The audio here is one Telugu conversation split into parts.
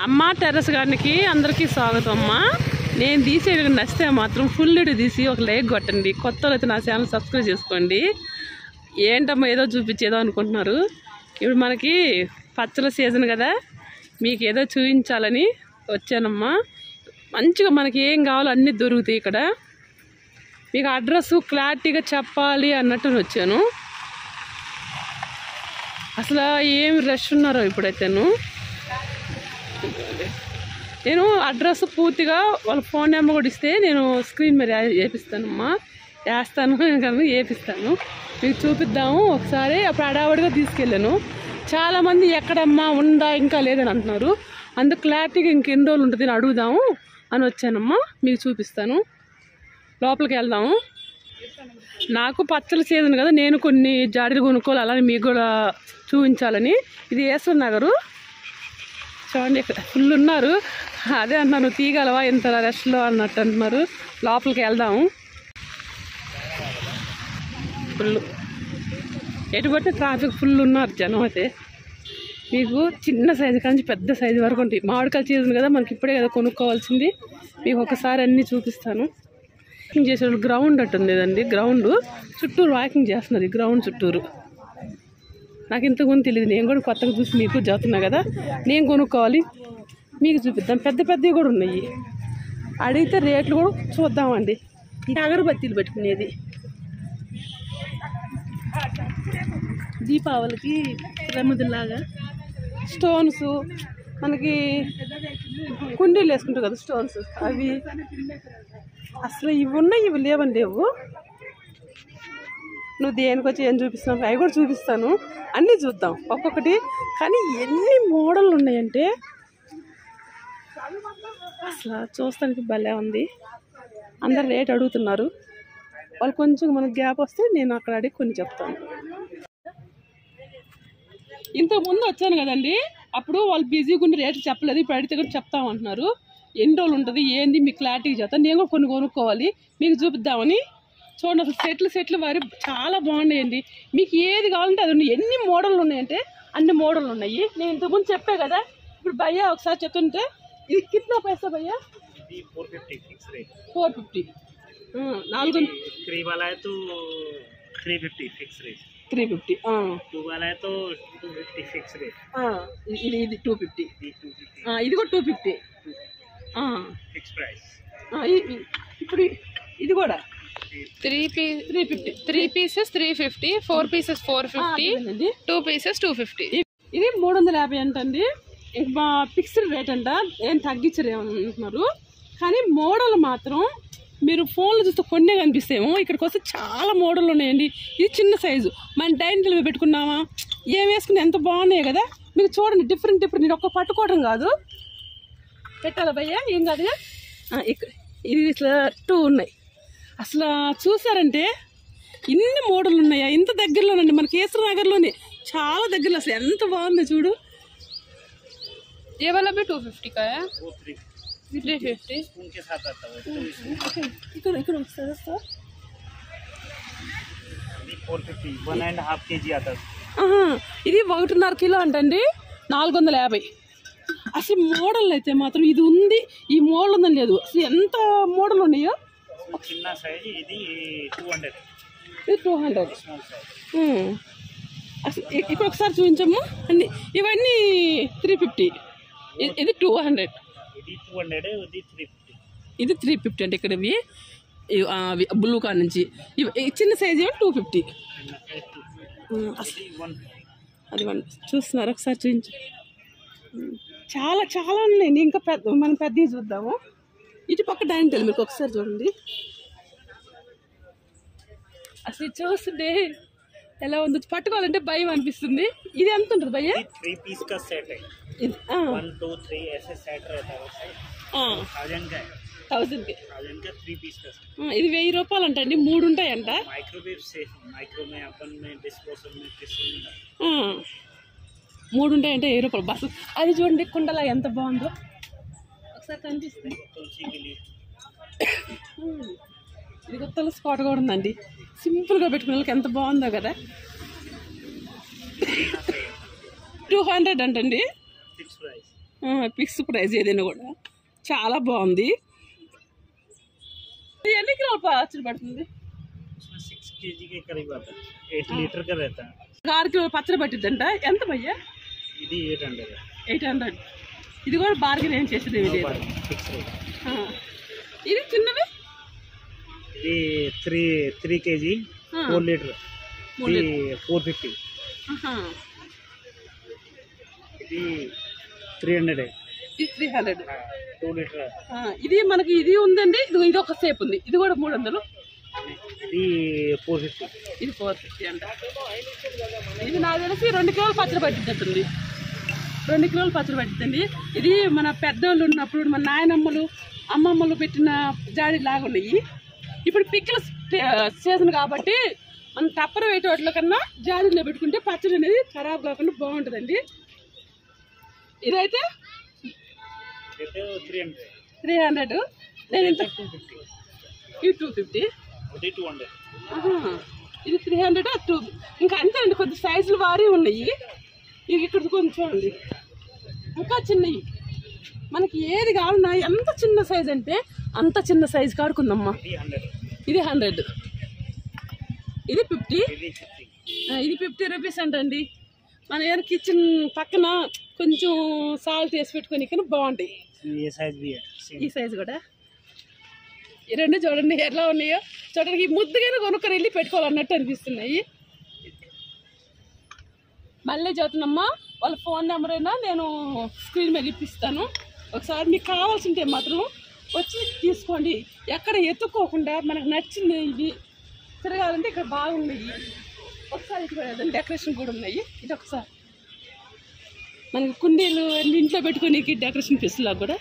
అమ్మ టెర్రస్ గార్డెన్కి అందరికీ స్వాగతం అమ్మ. నేను తీసే నచ్చితే మాత్రం ఫుల్ తీసి ఒక లైక్ కొట్టండి. కొత్త అయితే నా ఛానల్ సబ్స్క్రైబ్ చేసుకోండి. ఏంటమ్మా ఏదో చూపించేదో అనుకుంటున్నారు. ఇప్పుడు మనకి పచ్చల సీజన్ కదా, మీకు ఏదో చూపించాలని వచ్చానమ్మా. మంచిగా మనకి ఏం కావాలో అన్నీ దొరుకుతాయి ఇక్కడ. మీకు అడ్రస్ క్లారిటీగా చెప్పాలి అన్నట్టు వచ్చాను. అసలు ఏమి రష్ ఉన్నారో ఇప్పుడైతేను. నేను అడ్రస్ పూర్తిగా వాళ్ళ ఫోన్ నెంబర్ కూడా ఇస్తే నేను స్క్రీన్ మీద వేపిస్తానమ్మా. వేపిస్తాను, మీకు చూపిద్దాము ఒకసారి. అప్పుడు అడావడిగా తీసుకెళ్ళాను. చాలామంది ఎక్కడమ్మా ఉందా ఇంకా లేదని అంటున్నారు. అందుకు క్లారిటీగా ఇంకెన్ని రోజులు ఉంటుంది అని అడుగుదాము అని వచ్చానమ్మా. మీకు చూపిస్తాను. లోపలికి వెళ్దాము. నాకు పచ్చల సీజన్ కదా, నేను కొన్ని జాడీలు కొనుక్కోవాలి, అలానే మీకు కూడా చూపించాలని. ఇది ఈశ్వర్ నగరు చూడండి, ఫుల్ ఉన్నారు. అదే అన్నాను, తీగలవా ఇంత రెస్ట్లో అన్నట్టు అంటున్నారు. లోపలికి వెళ్దాము. ఫుల్ ఎటువంటి ట్రాఫిక్ ఫుల్ ఉన్నారు జనం. అయితే మీకు చిన్న సైజు కానీ పెద్ద సైజు వరకు ఉంటాయి. మామిడికాయ సీజన్ కదా, మనకి ఇప్పుడే కదా కొనుక్కోవాల్సింది. మీకు ఒకసారి అన్నీ చూపిస్తాను. వాకింగ్ చేసే గ్రౌండ్ అట్టుంది కదండి, గ్రౌండ్ చుట్టూరు వాకింగ్ చేస్తున్నారు. ఈ గ్రౌండ్ చుట్టూరు నాకు ఇంతకుముందు తెలియదు. నేను కూడా కొత్తగా చూసి మీకు చదువుతున్నా కదా, నేను కొనుక్కోవాలి, మీకు చూపిద్దాం. పెద్ద పెద్దవి కూడా ఉన్నాయి. అడిగితే రేట్లు కూడా చూద్దామండి. అగరబత్తీలు పెట్టుకునేది దీపావళికి ప్రమిదలాగా. స్టోన్స్ మనకి కుండీలు వేసుకుంటారు కదా స్టోన్స్, అవి అసలు ఇవి ఉన్నాయి, ఇవి లేవని లేవు. నువ్వు దేనికి వచ్చి ఏం చూపిస్తున్నావు, అవి కూడా చూపిస్తాను. అన్నీ చూద్దాం ఒక్కొక్కటి. కానీ ఎన్ని మోడళ్ళు ఉన్నాయంటే అసలు చూస్తానికి భలే ఉంది. అందరు రేట్ అడుగుతున్నారు. వాళ్ళు కొంచెం మనకు గ్యాప్ వస్తే నేను అక్కడ అడిగి కొన్ని చెప్తాను. ఇంతకుముందు వచ్చాను కదండి, అప్పుడు వాళ్ళు బిజీగా ఉండి రేట్లు చెప్పలేదు. ఇప్పుడు అడిగితే కూడా చెప్తామంటున్నారు. ఎన్ని రోజులు ఉంటుంది ఏంది మీకు క్లారిటీ చెప్తాను. నేను కూడా కొన్ని కొనుక్కోవాలి, మీకు చూపిద్దామని. చూడండి అసలు సెట్లు వారి చాలా బాగున్నాయండి. మీకు ఏది కావాలంటే అది ఉన్నాయి. ఎన్ని మోడళ్ళు ఉన్నాయంటే అన్ని మోడళ్ళు ఉన్నాయి. నేను ఇంతకుముందు చెప్పే కదా. ఇప్పుడు భయ్యా ఒకసారి చెప్తుంటే ఇది కిतना पैसा भैया? 450 फिक्स रेट. 450 4 3 वाला है तो 350 फिक्स रेट. 350 2 वाला है तो 250 फिक्स रेट. ఇది 250. ఇది కూడా 250 फिक्स प्राइस. ఇప్పుడు ఇది కూడా 3 pieces 350, 4 pieces 450, 2 pieces 250. ఇది 350 అంటండి. ఇంకా ఫిక్స్డ్ రేట్ అంట, ఏం తగ్గించరేమంటున్నారు. కానీ మోడల్ మాత్రం మీరు ఫోన్లో చూస్తే కొన్నే కనిపిస్తాయేమో, ఇక్కడికి వస్తే చాలా మోడల్ ఉన్నాయండి. ఇది చిన్న సైజు, మన డైనింగ్ టేబుల్ పెట్టుకున్నామా, ఏం వేసుకుని ఎంత బాగున్నాయి కదా. మీకు చూడండి డిఫరెంట్ నేను ఒక్క పట్టుకోవడం కాదు, పెట్టాలా భయ్యా ఏం కాదు. ఇక్కడ ఇది ఇట్లా 2 ఉన్నాయి. అసలు చూసారంటే ఇన్ని మోడల్ ఉన్నాయా, ఇంత దగ్గరలోనండి, మన కేసరి నగర్లోనే చాలా దగ్గరలో. అసలు ఎంత బాగుందో చూడు. ये वाला भी 250 का है. वो 350 स्पून के साथ आता है. ఇక్కడ వస్తుంది సార్. 450 1.5 kg आता है. ఇది 1.5 కిలో అంటండి, 450. అసలు మోడల్ అయితే మాత్రం ఇది ఉంది, ఈ మోడల్ ఉందని లేదు. అసలు ఎంత మోడల్ ఉన్నాయో. చిన్న సైజ్ ఇది 200. ఇది 200. Small size. అసలు ఇక్కడ ఒకసారి చూపించము అన్ని. ఇవన్నీ 350. ఇది 200. ఇది 200, ఇది 350. ఇది 350 అంటే ఇక్కడ ఇవి బ్లూ కార్ నుంచి. ఇవి చిన్న సైజ్ ఏమో 250. అది 1 చూస్తున్నారు, ఒకసారి చూపించు. చాలా చాలా ఉన్నాయండి. ఇంకా మనం పెద్దవి చూద్దాము. ఇటు పక్క డైనింగ్ టేబుల్ మీకు ఒకసారి చూడండి. అసలు చూస్తుంటే ఎలా ఉందో, పట్టుకోవాలంటే భయం అనిపిస్తుంది. ఇది ఎంత ఉంటుంది భయ్య? 3 पीस का सेट है. 1 2 3 ऐसे सेट रहता है. 1000 का है. 1000 కి 3 पीस का सेट. ఇది 1000 రూపాయలు అంటండి. 3 ఉంటాయంట. Microwave safe. माइक्रो में अपन में डिस्पोजल में किसी में 3 ఉంటాయంటే 1000 రూపాయలు. బస్సు అది చూడండి, కుండలా ఎంత బాగుందో ఒకసారి కనిపిస్తుంది. तुलसी के लिए ఇది గుత్తల స్పాట్ కూడా ఉందండి. సింపుల్గా పెట్టుకునే వాళ్ళకి ఎంత బాగుందో కదా. 200 అంటండి. Fix price. ఫిక్స్ ప్రైస్ ఏదైనా కూడా చాలా బాగుంది. ఇది ఎన్ని కిలోలు పచ్చడి పడుతుంది? 6 kg के करीब आता है, 8 लीटर का रहता है. 6 కిలోలు పచ్చడి పట్టిద్దంట. ఎంత భయ్యా? ఇది 800. 800. ఇది కూడా బార్గెన్ ఏం చేసేది ఇది. Fix rate. ఇది చిన్నది ఇది 3 kg 4 లీటర్. ఇది 450. ఇది 300. ఇది 300. 2 లీటర్. ఇది మనకి ఇది ఉందండి. ఇది ఒక సేపు ఉంది. ఇది కూడా 300. ఇది 450. ఇది 450 అంట. ఇది నాకు తెలిసి 2 కిలోలు పచ్చడి పట్టిద్దండి. 2 కిలోలు పచ్చడి పట్టిద్దండి. ఇది మన పెద్దోళ్ళు ఉన్నప్పుడు మన నాయనమ్మలు అమ్మమ్మలు పెట్టిన జాడీ లాగా ఉన్నాయి. ఇప్పుడు పిక్కల సీజన్ కాబట్టి మనం టప్పర వేయటం వాటిలో కన్నా జాడీలో పెట్టుకుంటే పచ్చడి అనేది ఖరాబ్ కాకుండా బాగుంటుందండి. ఇదైతే 300. నేను ఇంత 250. ఇది 250. ఇది 200. ఇది 300. ఇంకా అంతే అండి. కొద్ది సైజులు వారి ఉన్నాయి. ఇవి ఇక్కడ కొంచెం చూడండి ఇంకా చిన్నవి. మనకి ఏది కావాలన్నా ఎంత చిన్న సైజ్ అంటే అంత చిన్న సైజు కాడుకుందమ్మా. ఇది 100. ఇది 50. ఇది 50 రూపీస్ అంటండి. మన ఏదైనా కిచెన్ పక్కన కొంచెం సాల్ట్ వేసి పెట్టుకొని ఇక్కడ బాగుంటాయి. ఈ సైజు కూడా ఈ రెండు చూడండి ఎట్లా ఉన్నాయో. చూడడానికి ముద్దుగానే కొనుక్కొని వెళ్ళి పెట్టుకోవాలన్నట్టు అనిపిస్తున్నాయి. మళ్ళీ చదువుతున్నమ్మా వాళ్ళ ఫోన్ నెంబర్ అయినా నేను స్క్రీన్ మీద ఇప్పిస్తాను. ఒకసారి మీకు కావాల్సి ఉంటే మాత్రం వచ్చి తీసుకోండి. ఎక్కడ ఎత్తుక్కోకుండా మనకు నచ్చింది ఇవి తిరగాలంటే ఇక్కడ బాగున్నాయి. ఒకసారి ఇక్కడ డెకరేషన్ కూడా ఉన్నాయి. ఇది ఒకసారి మనకి కుండీలు ఇంట్లో పెట్టుకొని డెకరేషన్ పీస్లా కూడా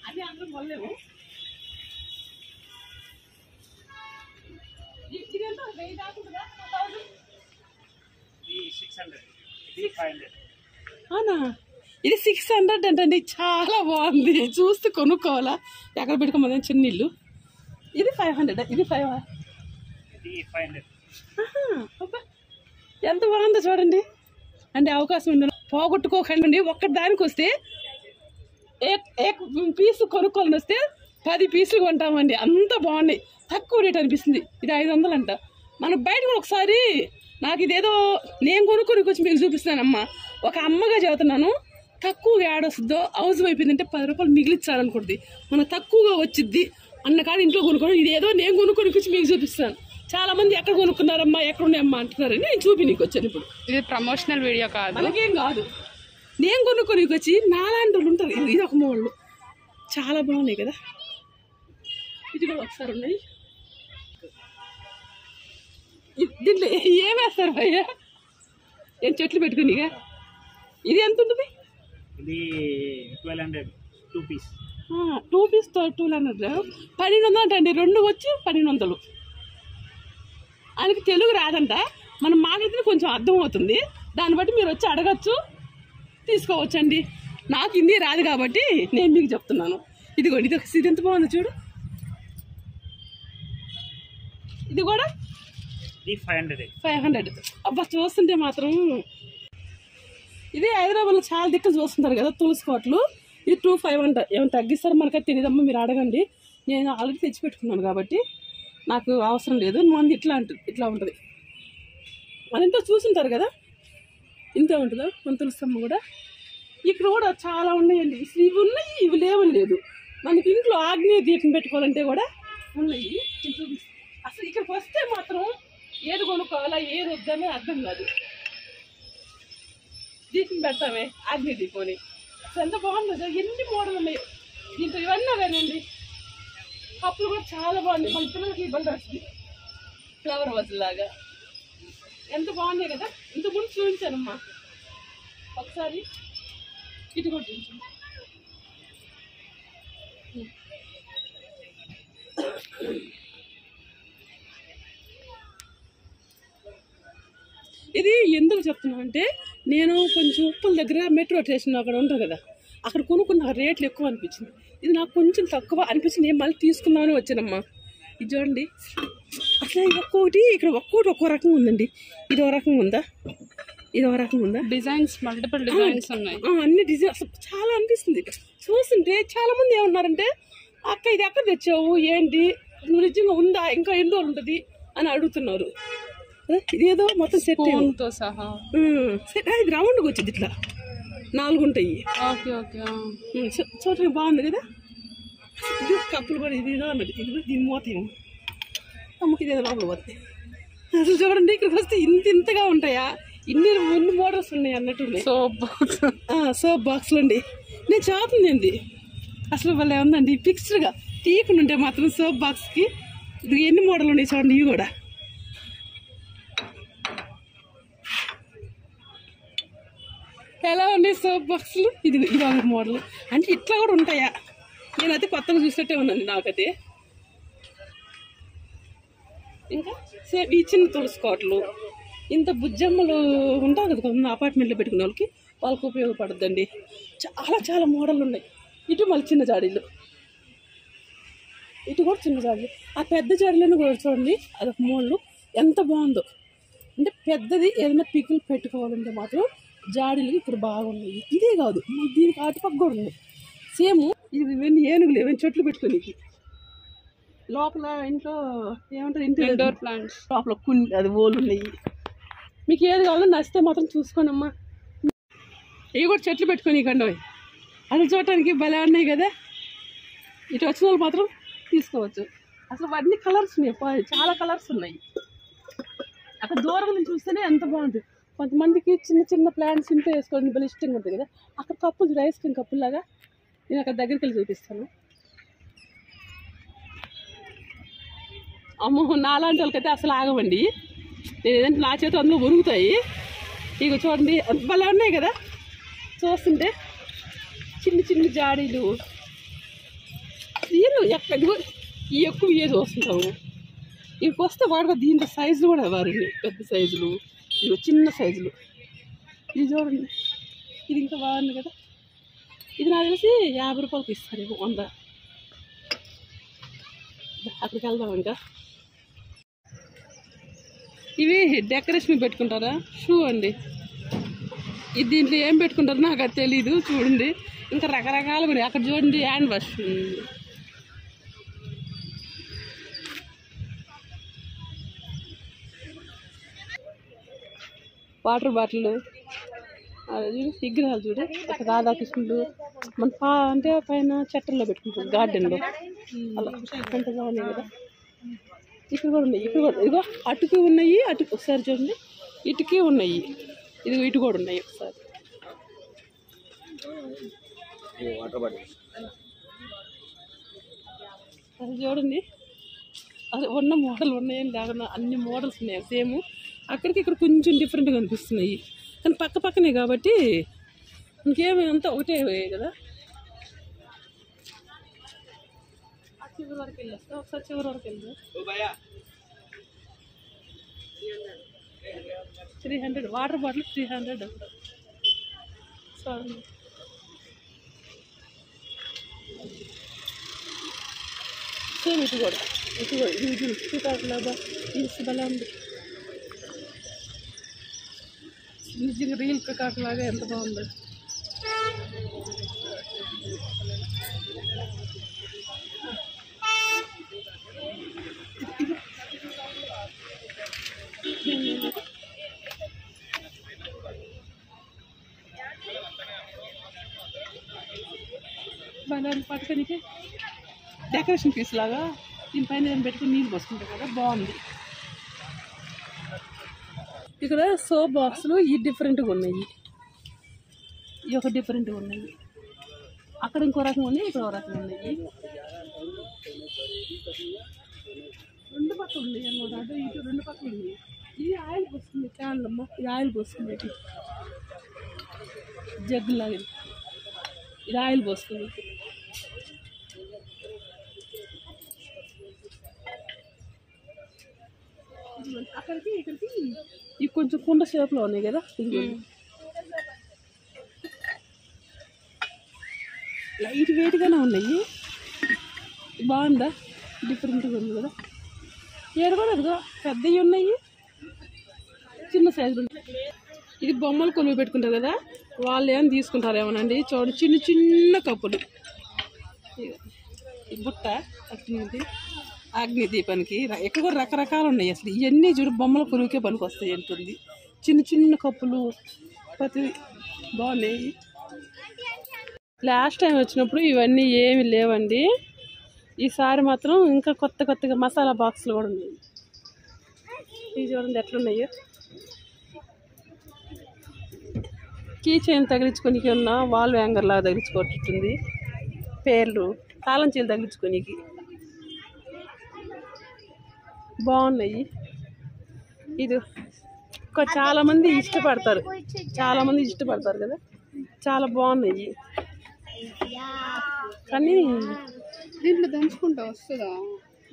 అది అందరూ మొల్లేము. అవునా? ఇది 600 అంటండి. చాలా బాగుంది. చూస్తే కొనుక్కోవాలా. ఎక్కడ పెట్టుకోమని చిన్న ఇల్లు. ఇది 500. ఇది 500. ఎంత బాగుందో చూడండి. అంటే అవకాశం ఉందా పోగొట్టుకోకండి. ఒక్కటి దానికి వస్తే పీసు కొనుక్కోవాలని వస్తే 10 పీసులు కొంటామండి. అంత బాగున్నాయి. తక్కువ రేట్ అనిపిస్తుంది. ఇది 500 అంట. మనం బయట కూడా ఒకసారి నాకు ఇదేదో నేను కొనుక్కొని వచ్చి మీకు చూపిస్తానమ్మా. ఒక అమ్మగా చదువుతున్నాను. తక్కువగా ఏడొస్తుందో హౌస్ అయిపోయిందంటే 10 రూపాయలు మిగిలిచ్చారనుకుంటుంది. మనకు తక్కువగా వచ్చిద్ది అన్న కాడ ఇంట్లో కొనుక్కోవడం. ఇదేదో నేను కొనుక్కొని వచ్చి మీకు చూపిస్తాను. చాలా మంది ఎక్కడ కొనుక్కున్నారమ్మా ఎక్కడ ఉన్నాయమ్మా అంటున్నారని నేను చూపి నీకు వచ్చాను. ఇప్పుడు ఇది ప్రమోషనల్ వీడియో కాదు, మనకేం కాదు. నేను కొనుక్కొని వచ్చి నాలాంటి వాళ్ళు ఉంటారు. ఇది ఒక మోళ్ళు చాలా బాగున్నాయి కదా. ఇది కూడా ఒకసారి ఉన్నాయి. దీంట్లో ఏం వేస్తారు భయ్యా? ఏం చెట్లు పెట్టుకునిగా? ఇది ఎంత ఉంటుంది? ఇది 1200. 2 పీస్. 2 పీస్ 1200. 1200 అంటండి. 2 వచ్చి 1200. ఆయనకి తెలుగు రాదంట. మనం మాట్లాడితే కొంచెం అర్థం అవుతుంది. దాన్ని బట్టి మీరు వచ్చి అడగచ్చు, తీసుకోవచ్చండి. నాకు హిందీ రాదు కాబట్టి నేను మీకు చెప్తున్నాను. ఇదిగోండి ఇది ఎంత బాగుంది చూడు. ఇది కూడా 500. అబ్బా చూస్తుంటే మాత్రం ఇది హైదరాబాద్లో చాలా దిక్కులు చూస్తుంటారు కదా తులసి కోట్లు. ఇది 25 అంట. ఏమైనా తగ్గిస్తారో మనకైతే తెలియదమ్మా. మీరు అడగండి. నేను ఆల్రెడీ తెచ్చి పెట్టుకున్నాను కాబట్టి నాకు అవసరం లేదు. మంది ఇట్లా ఉంటుంది. మన ఇంట్లో చూసుంటారు కదా ఇంతే ఉంటుందా మన తులసమ్మ కూడా. ఇక్కడ కూడా చాలా ఉన్నాయండి. ఇవి ఉన్నాయి, ఇవి లేవని లేదు. మనకి ఇంట్లో ఆగ్నేయ దీపం పెట్టుకోవాలంటే కూడా ఉన్నాయి. అసలు ఇక్కడికి వస్తే మాత్రం ఏది కొనుక్కోవాలా ఏది వద్దని అర్థం కాదు. దీపం పెడతామే ఆగ్నేయ దీపం అని. అసలు ఎంత బాగుందో. ఎన్ని మోడల్ ఉన్నాయి దీంట్లో. ఇవన్నీ అవేనండి. కప్పులు కూడా చాలా బాగున్నాయి. మన పిల్లలకి ఇబ్బంది వస్తుంది. ఫ్లవర్ వాజ్లాగా ఎంత బాగున్నాయి కదా. ఇంతకుముందు చూపించానమ్మా ఒకసారి. ఇటు కూడా చూపించాను. ఇది ఎందుకు చెప్తున్నా అంటే నేను కొంచెం ఉప్పుల దగ్గర మెట్రో స్టేషన్ అక్కడ ఉంటుంది కదా, అక్కడ కొనుక్కున్న రేట్లు ఎక్కువ అనిపించింది. ఇది నాకు కొంచెం తక్కువ అనిపించింది. నేను మళ్ళీ తీసుకుందామని వచ్చానమ్మా. ఇది చూడండి. అసలు ఒక్కొక్కటి ఇక్కడ ఒక్కొక్కటి ఒక్కో రకంగా ఉందండి. ఇది ఒక రకంగా ఉందా, ఇది ఒక రకం ఉందా? డిజైన్స్ మల్టిపుల్ డిజైన్స్ ఉన్నాయి. అన్ని డిజైన్ అసలు చాలా అనిపిస్తుంది చూస్తుంటే. చాలా మంది ఏమన్నారంటే అక్క ఇది ఎక్కడ తెచ్చావు, ఏంటి నువ్వు నిజంగా ఉందా, ఇంకా ఎన్ని రోజులు ఉంటుంది అని అడుగుతున్నారు. ఇదేదో మొత్తం సెట్ తో సహా సెట్. ఇది రౌండ్గా వచ్చింది, ఇట్లా 4 ఉంటాయి. Okay okay. చూడడానికి బాగుంది కదా. ఇది కప్పులు కూడా ఇది అన్నది. ఇది కూడా దీని మూత ఏమో అమ్మకి ఇదేదో లోపల పోతుంది. అసలు చూడండి ఇక్కడికి వస్తే ఇంతగా ఉంటాయా, ఇన్ని మోడల్స్ ఉన్నాయి అన్నట్టు. సోప్ బాక్స్లు అండి. నేను చూస్తుంది ఏంది అసలు వాళ్ళే ఉందండి ఫిక్స్డ్గా తీయకుండా ఉంటే మాత్రం సోప్ బాక్స్కి ఇది ఎన్ని మోడల్ ఉన్నాయి చూడండి. ఇవి కూడా ఎలా ఉన్నాయి సోప్ బాక్స్లు. ఇది ఒక మోడల్. అంటే ఇట్లా కూడా ఉంటాయా? నేనైతే కొత్తగా చూసినట్టే ఉందండి నాకైతే. ఇంకా సేమ్ ఈ చిన్న తులసి కోటలు, ఇంత బుజ్జమ్మలు ఉంటారు కదా కొంత అపార్ట్మెంట్లో పెట్టుకునే వాళ్ళకి ఉపయోగపడుద్దండి. చాలా చాలా మోడల్ ఉన్నాయి. ఇటు మళ్ళీ చిన్న జాడీలు, ఇటు కూడా చిన్న జాడీలు. ఆ పెద్ద జాడీలను కూడా చూడండి, అదొక మోడలు ఎంత బాగుందో. అంటే పెద్దది ఏదైనా పిక్కులు పెట్టుకోవాలంటే మాత్రం జాడీలు ఇక్కడ బాగున్నాయి. ఇదే కాదు దీనికి అటుపక్క కూడా ఉన్నాయి సేమ్. ఇది ఇవన్నీ ఏనుగులు ఏమైనా చెట్లు పెట్టుకునేకి. లోపల ఇంట్లో ఏమంటారు ఇండోర్ ప్లాంట్స్ లోపల అది ఓలు ఉన్నాయి. మీకు ఏది కావాలో నచ్చితే మాత్రం చూసుకోండి అమ్మా. ఇవి కూడా చెట్లు పెట్టుకొని కండి. అది చూడటానికి భలే ఉన్నాయి కదా. ఇటు వచ్చిన వాళ్ళు మాత్రం తీసుకోవచ్చు. అసలు అన్ని కలర్స్ ఉన్నాయి, చాలా కలర్స్ ఉన్నాయి. అక్కడ దూరం నుంచి చూస్తేనే ఎంత బాగుంటుంది. కొంతమందికి చిన్న చిన్న ప్లాంట్స్ ఇంట్లో వేసుకోవడానికి భలే ఇష్టంగా ఉంటుంది కదా. అక్కడ కప్పులు ఐస్ క్రీమ్ కప్పుల్లాగా నేను అక్కడ దగ్గరికి వెళ్ళి చూపిస్తాను. అమ్మో నాలాంటి వాళ్ళకైతే అసలు ఆగవండి. నేను ఏదంటే నా చేతి అందులో ఉరుగుతాయి. ఇక చూడండి భలే ఉన్నాయి కదా. చూస్తుంటే చిన్న చిన్న జాడీలు తీరు ఎక్కడ ఈ ఎక్కువ ఇవే చూస్తుంటాము. ఇవి వస్తే వాడుగా దీంట్లో సైజులు కూడా వారండి. పెద్ద సైజులు, ఇవి చిన్న సైజులు. ఇది చూడండి, ఇది ఇంకా బాగుంది కదా. ఇది నాకు తెలిసి 50 రూపాయలకి ఇస్తారు. 100. అక్కడికి వెళ్దాం. ఇంకా ఇవి డెకరేషన్ పెట్టుకుంటారా? షూ అండి. ఇది దీంట్లో ఏం పెట్టుకుంటారో నాకు అది తెలీదు. చూడండి ఇంకా రకరకాలు కూడా. అక్కడ చూడండి హ్యాండ్ వాష్ ఉంది. వాటర్ బాటిల్, విగ్రహాలు చూడు. అక్కడ రాధాకృష్ణుడు మన అంటే పైన చెట్టల్లో పెట్టుకుంటారు గార్డెన్లో. అలా ఎంత బాగున్నాయి కదా. ఇక్కడ కూడా ఉన్నాయి. ఇక్కడ కూడా ఇదిగో అటుకు ఉన్నాయి. అటుకు ఒకసారి చూడండి, ఇటుకి ఉన్నాయి. ఇదిగో ఇటు కూడా ఉన్నాయి. ఒకసారి అది చూడండి. అది ఉన్న మోడల్ ఉన్నాయని లేకుండా అన్ని మోడల్స్ ఉన్నాయి సేమ్. అక్కడికి ఇక్కడ కొంచెం డిఫరెంట్గా అనిపిస్తున్నాయి. కానీ పక్క పక్కనే కాబట్టి ఇంకేమంతా ఒకటే కదా. చివరి వరకు వెళ్ళొస్తా. ఒకసారి చివరి వరకు వెళ్దా. 300 వాటర్ బాటిల్ 300. సారీ సేమ్ ఇటు కూడా ఇది చూడాలా. ఇది బలా ఉంది నిజంగా. రీల్ పికాక్ లాగా ఎంత బాగుంది. బాగా పట్టుకొని డెకరేషన్ పీస్ లాగా దీనిపైన నేను పెట్టుకుని నీళ్ళు పోసుకుంటాను కదా. బాగుంది. ఇక్కడ సోప్ బాక్స్లు ఈ డిఫరెంట్గా ఉన్నాయి. ఈ ఒక డిఫరెంట్గా ఉన్నాయి. అక్కడ ఇంకో రకం ఉన్నాయి, ఇక్కడ ఒక రకం ఉన్నాయి. 2 పక్కలు ఉన్నాయి అన్నమాట. అటు ఇటు 2 పక్కలు ఉన్నాయి. ఇది ఆయిల్ పోస్తుంది క్యాన్లు అమ్మ. ఇది ఆయిల్ పోస్తుంది. జగ్గులాగా ఇది ఆయిల్ పోస్తుంది. అక్కడికి ఇక్కడికి ఇవి కొంచెం కుండ షేప్లో ఉన్నాయి కదా. ఇది లైట్ వెయిట్గానే ఉన్నాయి. బాగుందా? డిఫరెంట్గా ఉంది కదా. ఏడు కూడా అదిగో పెద్దవి ఉన్నాయి, చిన్న సైజులు ఉన్నాయి. ఇది బొమ్మలు కొలువు పెట్టుకుంటారు కదా, వాళ్ళు ఏమైనా తీసుకుంటారేమోనండి. చూడండి చిన్న చిన్న కప్పులు. ఈ బుట్ట అగ్నిది, అగ్ని దీపానికి ఎక్కడ కూడా రకరకాలు ఉన్నాయి. అసలు ఇవన్నీ చూడు బొమ్మల కొలువుకే పనికి వస్తాయి అంటుంది. చిన్న చిన్న కప్పులు ప్రతి బాగున్నాయి. లాస్ట్ టైం వచ్చినప్పుడు ఇవన్నీ ఏమి లేవండి. ఈసారి మాత్రం ఇంకా కొత్త కొత్తగా మసాలా బాక్సులు కూడా ఉన్నాయి. ఇవి చూడండి ఎట్లున్నాయో. కీ చైన్ తగిలించుకోనికి ఉన్న వాల్ హ్యాంగర్ లాగా తగిలించుకోవట్టుంది. పేర్లు తాళం చీలు తగిలించుకోనికి బాగున్నాయి. ఇది చాలా మంది ఇష్టపడతారు కదా, చాలా బాగున్నాయి. కానీ దీంట్లో దంచుకుంటా వస్తుందా?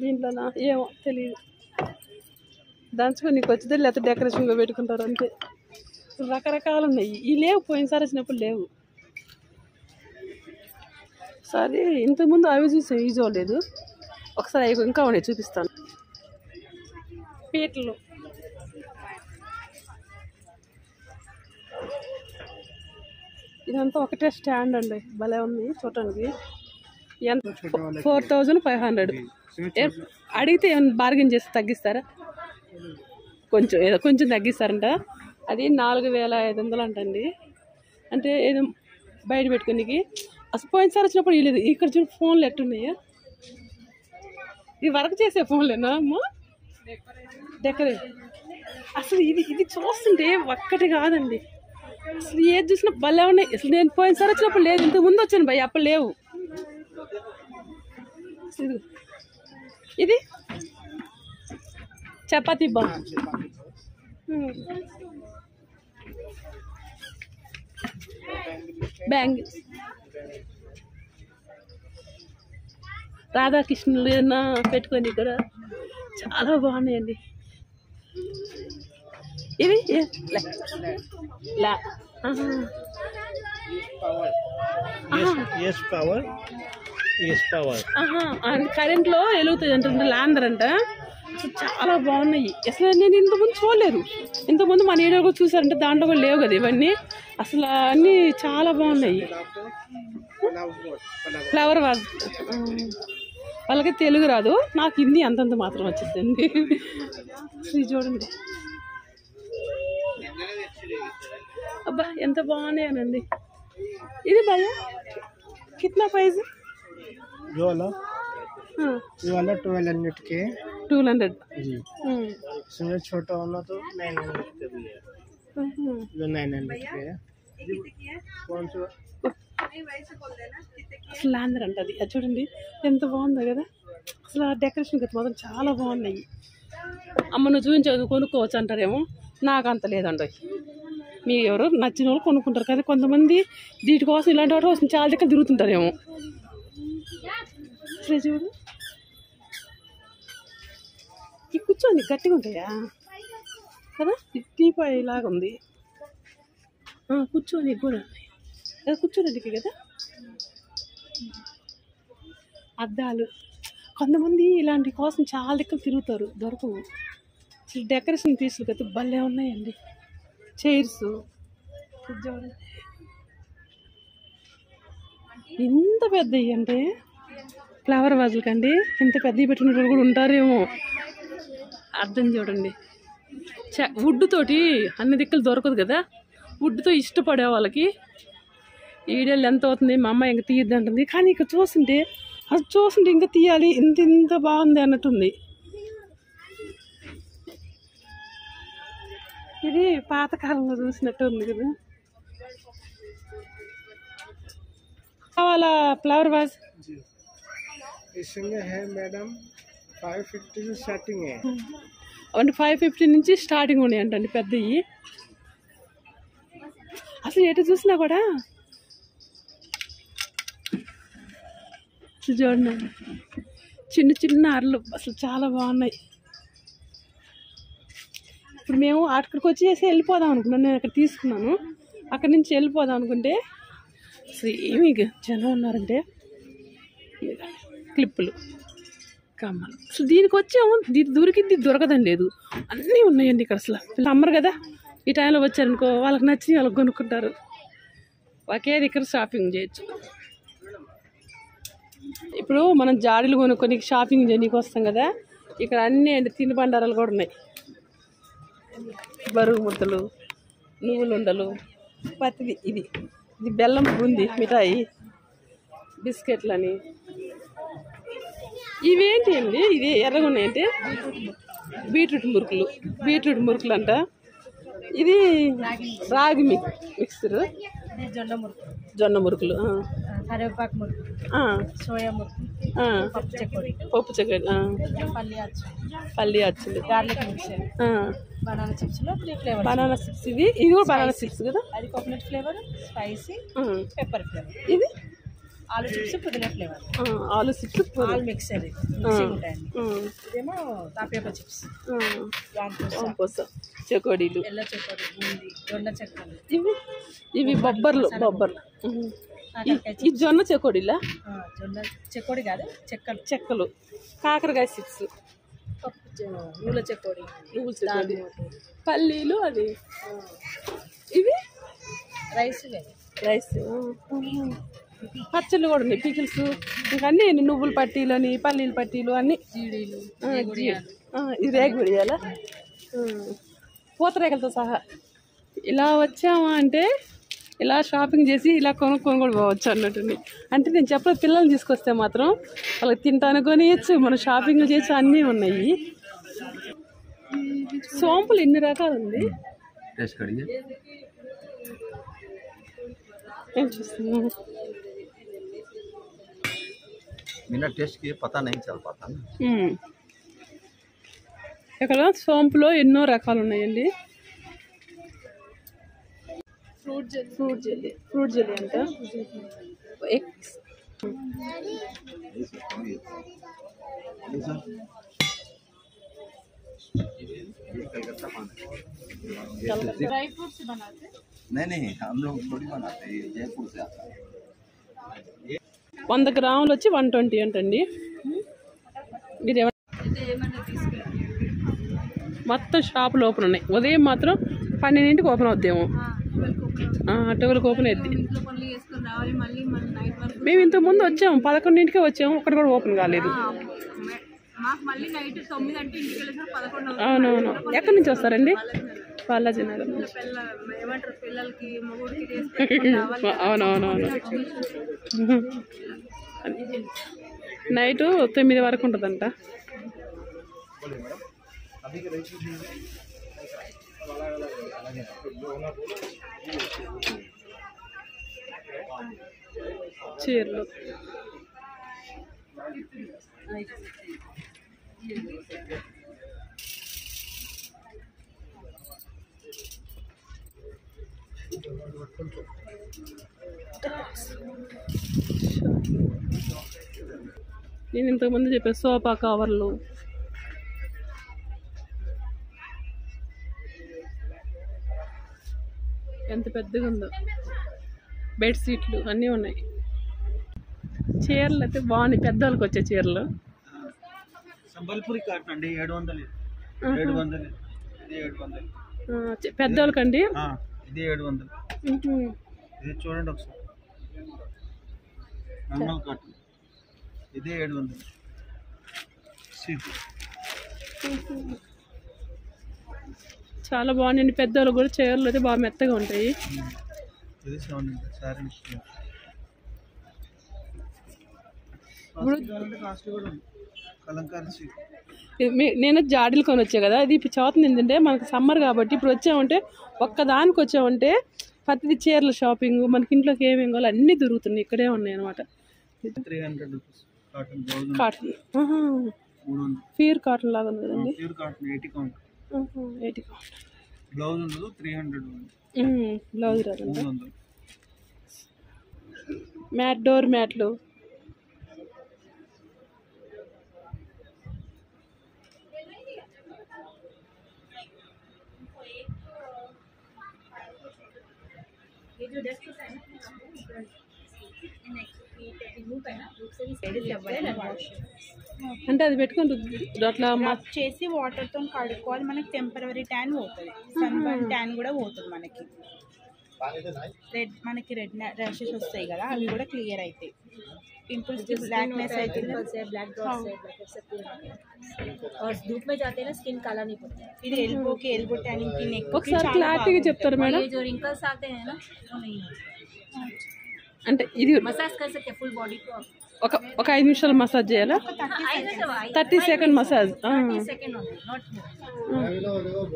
దీంట్లోనా ఏమో తెలియదు. దంచుకొని నీకు వచ్చితే లేకపోతే డెకరేషన్గా పెట్టుకుంటారు అంతే. రకరకాలు ఉన్నాయి. ఈ లేవు, పోయినసారి వచ్చినప్పుడు లేవు. సరే ఇంతకుముందు అవి చూసాం, ఇవి చూడలేదు. ఒకసారి అవి ఇంకా ఉన్నాయి, చూపిస్తాను. పీటలు ఇదంతా ఒకటే స్టాండ్ అండి, భలే ఉంది చూడటానికి. ఎంత 4500. అడిగితే ఏమైనా బార్గెన్ చేసి తగ్గిస్తారా? కొంచెం తగ్గిస్తారంట. అది 4500 అంటండి. అంటే ఏదో బయట పెట్టుకోనికి. అసలు పోయినసారి వచ్చినప్పుడు ఇవ్వలేదు. ఇక్కడ చూడు ఫోన్లు ఎట్టున్నాయా, ఇది వర్క్ చేసే ఫోన్లేనా అమ్మ? డెకరేట్ అసలు ఇది చూస్తుంటే ఒక్కటి కాదండి. అసలు ఏది చూసినా భలే ఉన్నాయి. అసలు నేను పోయినసారి వచ్చినప్పుడు లేదు, ఇంతకు ముందు వచ్చాను భయ, అప్పుడు లేవు. ఇది చపాతీ బ్యాంగిల్స్, రాధాకృష్ణులు ఏమన్నా పెట్టుకొని కూడా చాలా బాగున్నాయండి. ఇది కరెంట్లో వెలుగుతుంది అంటే ల్యాండర్ అంట. చాలా బాగున్నాయి. అసలు నేను ఇంతకుముందు చూడలేదు. ఇంతకుముందు మన ఏరియా కూడా చూసారంటే దాంట్లో కూడా లేవు కదా ఇవన్నీ. అసలు అన్నీ చాలా బాగున్నాయి. ఫ్లవర్ వాజ్ వాళ్ళకి తెలుగు రాదు, నాకు హిందీ అంతంత మాత్రం వచ్చిందండి. చూడండి అబ్బా ఎంత బాగున్నాయనండి. ఇది భయ కిतना ప్రైస్? ये वाला 1200 के 200 जी। इसमें छोटा वाला तो 900 का भी है, जो 900 के है। कौन सा అసలు అందరూ అంటది. అది చూడండి ఎంత బాగుందో కదా. అసలు డెకరేషన్ కదా మాత్రం చాలా బాగున్నాయి. అమ్మ నువ్వు చూపించదు కొనుక్కోవచ్చు అంటారేమో, నాకు అంత లేదండి. మీ ఎవరు నచ్చిన వాళ్ళు కొనుక్కుంటారు కానీ కొంతమంది వీటి కోసం ఇలాంటి వాటి కోసం చాలా దగ్గర తిరుగుతుంటారేమో. చూడు ఈ కూర్చోండి గట్టిగా ఉంటాయా కదా, టీపాయ్ లాగా ఉంది. కూర్చోని కూడా కూర్చోడానికి కదా. అద్దాలు కొంతమంది ఇలాంటి కోసం చాలా దగ్గర తిరుగుతారు, దొరకవు. అసలు డెకరేషన్ పీసులు కదా భలే ఉన్నాయండి. చైర్స్ ఎంత పెద్దవి అంటే ఫ్లవర్ వాజులు కండి, ఇంత పెద్దవి పెట్టిన వాళ్ళు కూడా ఉంటారేమో. అర్థం చూడండి. వుడ్ తోటి అన్ని దిక్కులు దొరకదు కదా, వుడ్తో ఇష్టపడే వాళ్ళకి ఈడేళ్ళు ఎంత అవుతుంది, మా అమ్మాయి ఇంకా తీయద్దు అంటుంది. కానీ ఇక్కడ చూస్తుంటే ఇంకా తీయాలి, ఇంత బాగుంది అన్నట్టుంది. ఇది పాతకాలంలో చూసినట్టు ఉంది కదా. కావాలా ఫ్లవర్ వాజ్? इसमें है मैडम 550 से स्टार्टिंग है. అంటే 550 నుంచి స్టార్టింగ్ ఉన్నాయి అంటండి పెద్దవి. అసలు ఎటు చూసినా కూడా చూడండి చిన్న చిన్న అరలు అసలు చాలా బాగున్నాయి. ఇప్పుడు మేము అక్కడికి వచ్చేసి వెళ్ళిపోదాం అనుకున్నాను. నేను అక్కడ తీసుకున్నాను, అక్కడి నుంచి వెళ్ళిపోదాం అనుకుంటే అసలు ఏమి జనం ఉన్నారంటే క్లిప్పులు కమ్మలు. అసలు దీనికి వచ్చాము, దీనికి దొరికింది దొరకదని లేదు, అన్నీ ఉన్నాయండి ఇక్కడ. అసలు సమ్మర్ కదా ఈ టైంలో వచ్చారనుకో వాళ్ళకి నచ్చి వాళ్ళకి కొనుక్కుంటారు. ఒకే దగ్గర షాపింగ్ చేయొచ్చు. ఇప్పుడు మనం జాడీలు కొనుక్కొని షాపింగ్ చేయడానికి వస్తాం కదా, ఇక్కడ అన్నీ అండి తినుబండారాలు కూడా ఉన్నాయి. బరువు ముద్దలు, నువ్వులు ఉండలు, పత్తిది ఇది బెల్లం బూంది మిఠాయి, బిస్కెట్లని. ఇవేంటి అండి? ఇది ఎర్రగా ఉన్నాయంటే బీట్రూట్ మురుకులు అంట. ఇది రాగి మిక్సర్, జొన్న మురుకులు, కరివేపాకు మురుకు, సోయా మురుకు, పప్పు చెక్కడి, పల్లి అచ్చులు, గార్లిక్ మిక్సర్, బనానా చిప్స్ లో 3 ఫ్లేవర్స్. Banana chips. ఇది కూడా బనానా చిప్స్ కదా. అది coconut flavour, spicy, pepper flavour. ఇది ఆలు చిప్స్, పుదీనా ఫ్లేవర్. ఆలు చిప్స్, ఆల్ మిక్సర్ ఉంటాయండి. ఇదేమో తాపియాక చిప్స్, చెకోడీలు, ఎల్ల చెక్కలు, బూంది, జొన్న చెక్కలు. ఇవి బొబ్బర్లు. ఈ జొన్న చెకోడీలా? జొన్న చెకోడి కాదు, చెక్కలు. కాకరకాయ చిప్స్, నువ్వుల చెకోడి, పల్లీలు. అది ఇవి రైస్. పచ్చళ్ళు కూడా ఉన్నాయి, పికిల్స్. ఇంకా అన్నీ నువ్వుల పట్టీలు, పల్లీల పట్టీలు అన్నీ. జీడీలు, ఇది రేగుడియాలా, పూతరేకలతో సహా. ఇలా వచ్చామా అంటే ఇలా షాపింగ్ చేసి ఇలా కొనుక్కొని కూడా పోవచ్చు అన్నట్టుంది. అంటే నేను చెప్పలేదు, పిల్లల్ని తీసుకొస్తే మాత్రం వాళ్ళకి తింటాను కొనియచ్చు, మనం షాపింగ్ చేసి అన్నీ ఉన్నాయి. సోంపులు ఎన్ని రకాలు ఉంది ఏం చూస్తున్నాను. बिना टेस्ट किए पता नहीं चल पाता ना। ఇక్కడ సోంపులో ఎన్నో రకాలు ఉన్నాయండి. ఫ్రూట్ జెల్లీ అంట. ఎగ్స్, ड्राई फ्रूट्स बनाते हैं? नहीं हम लोग थोड़ी बनाते हैं, जयपुर से आता है। 100 గ్రాములు వచ్చి 120 అంటండి. మీరు మొత్తం షాపులు ఓపెన్ ఉన్నాయి. ఉదయం మాత్రం 12ంటికి ఓపెన్ అవుద్దేమో. 12కి ఓపెన్ అవుద్ది. మేము ఇంతకు ముందు వచ్చాము, 11ంటికే వచ్చాము, ఒక్కటి కూడా ఓపెన్ కాలేదు. అవునవును. ఎక్కడి నుంచి వస్తారండి? బాలాజీ నగర్ నుంచి. అవునవునవును. నైటు 9 వరకు ఉంటుందంట. చీరలు, నేను ఇంతకుముందు చెప్పాను సోఫా కవర్లు, ఎంత పెద్దగా ఉందో. బెడ్షీట్లు అన్నీ ఉన్నాయి. చీరలు అయితే బాగున్నాయి, పెద్దవాళ్ళకి వచ్చే చీరలు. సంబల్పూరి కాటన్ అండి, 700. పెద్దవాళ్ళకండి ఇది 700. ఇది చూడండి ఒకసారి, నార్మల్ కాటన్. ఇది 700. చాలా బాగున్నాయండి. పెద్దవాళ్ళు కూడా చీరలు అయితే బాగా మెత్తగా ఉంటాయి. ఇది 700 సారీ. కాస్ట్ కూడా ఉంది. కలంకారీ సీట్. నేను జాడీలు కొని వచ్చా కదా, ఇది ఇప్పుడు చదువుతుంది. ఏంటంటే మనకి సమ్మర్ కాబట్టి ఇప్పుడు వచ్చామంటే ఒక్కదానికి వచ్చామంటే ప్రతిదీ చీరల షాపింగ్, మనకి ఇంట్లోకి ఏమేమి కావాలి అన్నీ దొరుకుతున్నాయి, ఇక్కడే ఉన్నాయి అనమాట. 300 rupees cotton. Cotton pure cotton లాగా ఉంది కదండి. Pure cotton 80 count. 80 బ్లౌజ్ ఉండదు, 300 బ్లౌజ్ రాదండి. డోర్ మ్యాట్లు, అంటే అది పెట్టుకొని అట్లా రబ్ చేసి వాటర్తో కడుక్కోవాలి. మనకి టెంపరరీ ట్యాన్ పోతుంది, సన్ బర్న్ ట్యాన్ కూడా పోతుంది. మనకి రెడ్ ర్యాషెస్ వస్తాయి కదా, అవి కూడా క్లియర్ అవుతాయి. पिंपल्स की ब्लैकनेस है, ब्लैक डॉट्स है, ब्लैक हेड्स पूरा, और धूप में जाते हैं ना स्किन काला नहीं पड़ता है. फिर एल्बो की एल्बो टैनिंग की नेक ఒకసారి క్లారిటీగా చెప్తారు మేడం. ये जो रिंकल्स आते हैं ना वो नहीं होते. అంటే ఇది मसाज कर सकते हैं फुल बॉडी को. ఒక 5 నిమిషాలు మసాజ్ చేయాలా? 30 second massage. 30 second only, not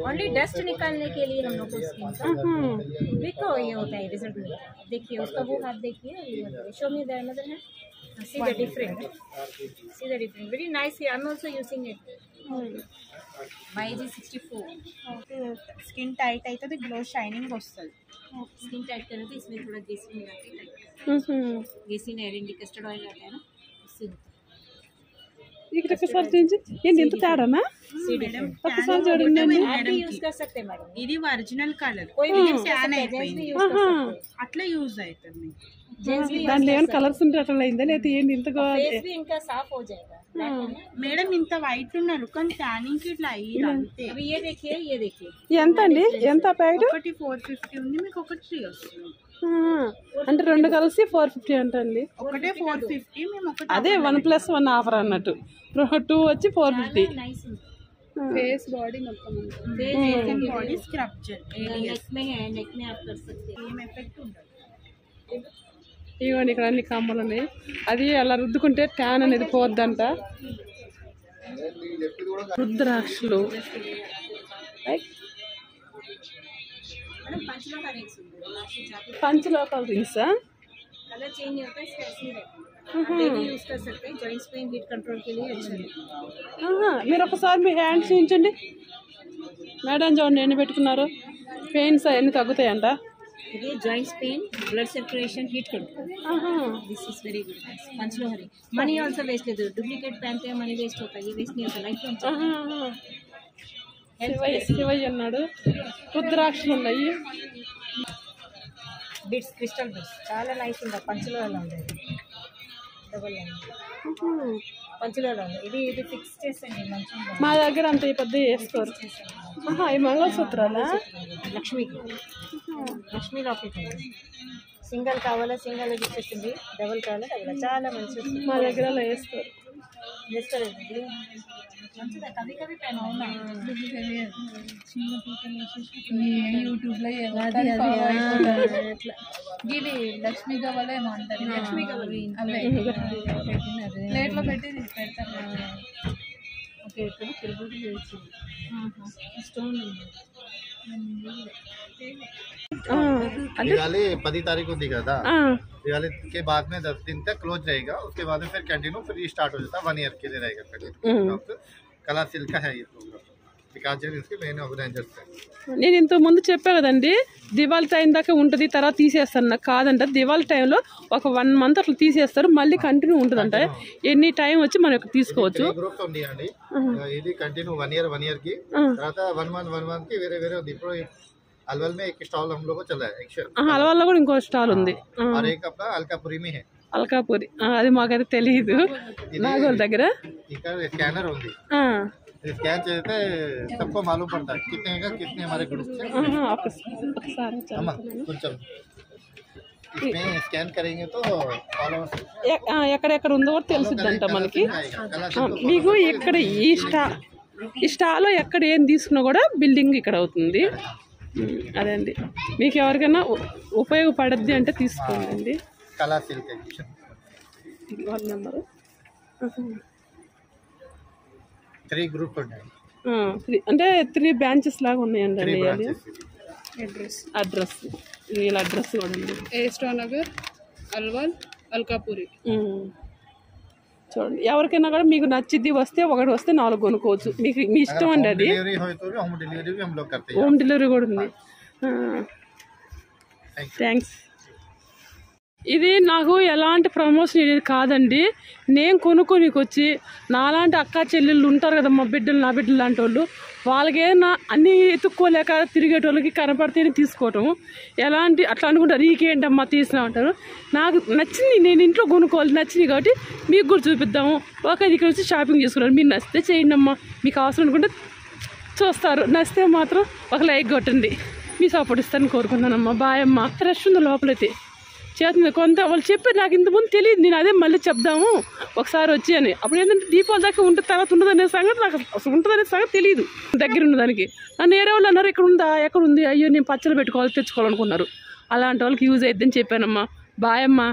only dust निकालने के लिए हम लोग को स्किन का देखो ये होता है रिजल्ट. देखिए उसका वो हाथ देखिए, शो मी दैट मदर है. See the difference. See the difference. Very nice here. I'm also using it. My age is 64. Skin tight అయితే तो ग्लो शाइनिंग వస్తుంది. स्किन टाइट करने तो इसमें थोड़ा ग्लिसरीन लगाते हैं. ग्लिसरीन एरिंडी कस्टर्ड ऑयल रहता है ना, उससे ఇక్కడ ఒకసారి చేంజ్ ఏంటి ఇంత తేడానా? ఒకసారి చూడండి. आप भी यूज कर सकते हैं मैडम. ఇది ఒరిజినల్ కలర్, कोई भी ट्यान అయిపోయింది అట్లా యూజ్ అవుతుంది. దాంట్లో ఏమైనా కలర్స్ ఉంటే అట్లా అయిందా లేదా ఏంటి ఇంతగా? फेस भी इनका साफ हो जाएगा. మేడం ఇంత వైట్ ఉన్నారు కానీ ట్యానింగ్ కి ఇట్లా అయ్యింది అంతే. అవి ये देखिए, ये देखिए. ఎంత అండి? ఎంత ప్యాకెట్? ఒకటి 450 ఉంది, మీకు ఒకటి 3 వస్తుంది. అంటే రెండు కలిసి 450 అంటండి. ఒకటే 450, మేము ఒకటి అదే 1+1 ఆఫర్ అన్నట్టు. 2 వచ్చి 450. फेस बॉडी మొత్తం फेस बॉडी स्क्रब जेल नेक में है, नेक में आप कर सकते हैं. ఏం ఎఫెక్ట్ ఉండదు. ఇవ్వండి ఇక్కడ అన్ని కమ్మలు ఉన్నాయి. అది అలా రుద్దుకుంటే ట్యాన్ అనేది పోద్దంట. రుద్రాక్షలు, పంచలోకాల రింగ్స్. कलर चेंज नहीं होता, इसका ऐसे ही रहता है. डेली यूज कर सकते हैं. जॉइंट्स पेन हीट कंट्रोल के लिए अच्छा है. మీరు ఒకసారి మీ హ్యాండ్స్ చూపించండి మేడం. చూడండి ఎన్ని పెట్టుకున్నారు. పెయిన్స్ అవన్నీ తగ్గుతాయంట. ये joints pain, blood circulation, heat control. This is very good. पंचलोहरी. मनी आल्सो वेस्ट नहीं. डुप्लीकेट पहनते हैं, मनी वेस्ट होता है. ये वेस्ट नहीं होता, लाइफ टाइम. శివయ్య అన్నాడు. రుద్రాక్షలు ఉన్నాయి. బిట్స్, క్రిస్టల్ బిట్స్ చాలా నైస్ ఉంటుంది. పంచలోహలో ఉండేది డబల్ లైన్ పంచలోహలో ఉంది. ఇది ఫిక్స్ చేసండి మంచిగా. మా దగ్గర అంత ఈ పెద్ద వేసుకోరు. ఈ మంగళసూత్రాలా? లక్ష్మీ లాకెట్ ఉంది. సింగల్ కావాలా సింగల్ చూపిస్తుంది, డబల్ కావాలా డబల్. చాలా మంచిది. మా దగ్గర అలా వేసుకోరు. వేసుకోలేదు మంచిదా? కవి కవి పెన్ అవునా? యూట్యూబ్లో గిది లక్ష్మీ గవ్వలు ఏమో అంటారు. లక్ష్మీ గవ్వలు అవే ప్లేట్లో పెట్టి పెడతారు. ఓకే, ఇప్పుడు తిరుపతి చేసింది స్టోన్ दिवाली 10 तारीख को दिखा था. दिवाली के बाद में 10 दिन तक क्लोज रहेगा. उसके बाद में फिर कंटिन्यू फिर स्टार्ट हो जाता है. 1 ईयर के लिए रहेगा कंटिन्यू. कला सिल्क का है ये प्रोग्राम. विकास जी इसके मेन ऑर्गेनाइजर्स हैं. నేను ఇంత ముందు చెప్పా కదండి, దివాళీ టైం దాకా ఉంటుంది, తర్వాత తీసేస్తాను. నాకు కాదంట. దివాళీ టైంలో ఒక 1 మంత్ అట్లా తీసేస్తారు, మళ్ళీ కంటిన్యూ ఉంటుందంట. ఎన్ని టైం వచ్చి మనం తీసుకోవచ్చు. గ్రూప్స్ ఉంటాయండి. ఇది కంటిన్యూ 1 ఇయర్ కి తర్వాత 1 మంత్ కి వేరే వేరే ఉంది. ఇప్పుడు अलवल में एक स्टॉल हम लोग को चला है. అలవాల్లో కూడా ఇంకో స్టాల్ ఉంది. और एक अपना अलकापुरी में है. అల్కాపూరి అది మాకైతే తెలియదు. నాగోల్ దగ్గర ఇక్కడ స్కానర్ ఉంది. स्कैन చేస్తే सबको मालूम पड़ता है कितने का कितने हमारे ग्रुप से. ఒకసారి కొంచెం इसमें स्कैन करेंगे तो ఎక్కడెక్కడ ఉందో కూడా తెలుసుద్దంట మనకి. మీకు ఇక్కడ ఈ స్టాలో ఎక్కడ ఏం తీసుకున్నా కూడా బిల్డింగ్ ఇక్కడ అవుతుంది. అదే అండి, మీకు ఎవరికైనా ఉపయోగపడద్ది అంటే తీసుకోండి. కళా సిల్క్ వాళ్ళ నెంబరు 3 గ్రూప్ ఉన్నాయి. అంటే 3 బ్రాంచెస్ లాగా ఉన్నాయండి. అడ్రస్ వీళ్ళ అడ్రస్ కూడా ఉంది. ఏస్టో నగర్, అల్వాల్, అల్కాపురి. చూడండి, ఎవరికైనా కూడా మీకు నచ్చిద్ది వస్తే 1 వస్తే 4 కొనుక్కోవచ్చు. మీకు మీ ఇష్టం అండి. అది హోమ్ డెలివరీ కూడా ఉంది. థ్యాంక్స్. ఇది నాకు ఎలాంటి ప్రమోషన్ ఇది కాదండి. నేను కొనుక్కోనికి వచ్చి నాలాంటి అక్క చెల్లెళ్ళు ఉంటారు కదా, మా బిడ్డలు నా బిడ్డలు లాంటి వాళ్ళు, వాళ్ళకి ఏదైనా అన్నీ ఎత్తుక్కోలేక తిరిగేటోళ్ళకి కనపడితేనే తీసుకోవటం. ఎలాంటి అట్లా అనుకుంటారు, నీకేంటమ్మా తీసినా అంటారు. నాకు నచ్చింది, నేను ఇంట్లో కొనుక్కోవాలి, నచ్చింది కాబట్టి మీకు కూడా చూపిద్దాము. ఓకే, ఇక్కడ వచ్చి షాపింగ్ చేసుకున్నారు, మీరు నచ్చితే చేయండి అమ్మా, మీకు అవసరం అనుకుంటే చూస్తారు, నచ్చితే మాత్రం ఒక లైక్ కొట్టండి. మీ సపోర్ట్ ఇస్తారని కోరుకున్నానమ్మా. బాయ్ అమ్మ. రష్ ఉంది లోపలైతే చేస్తుంది కొంత. వాళ్ళు చెప్పారు, నాకు ఇంతకుముందు తెలియదు, నేను అదే మళ్ళీ చెప్దాము ఒకసారి వచ్చి అని. అప్పుడు ఏంటంటే దీపావళి దాకా ఉంటుంది, తర్వాత ఉండదనే సంగతి నాకు అసలు ఉంటుందనే సంగతి తెలియదు. దగ్గర ఉన్నదానికి నన్ను వేరే వాళ్ళు అన్నారు, ఇక్కడ ఉందా, ఎక్కడ ఉంది, అయ్యో నేను పచ్చలు పెట్టుకోవాలి తెచ్చుకోవాలనుకున్నారు. అలాంటి వాళ్ళకి యూజ్ అయిద్దని చెప్పానమ్మా. బాయ్ అమ్మా.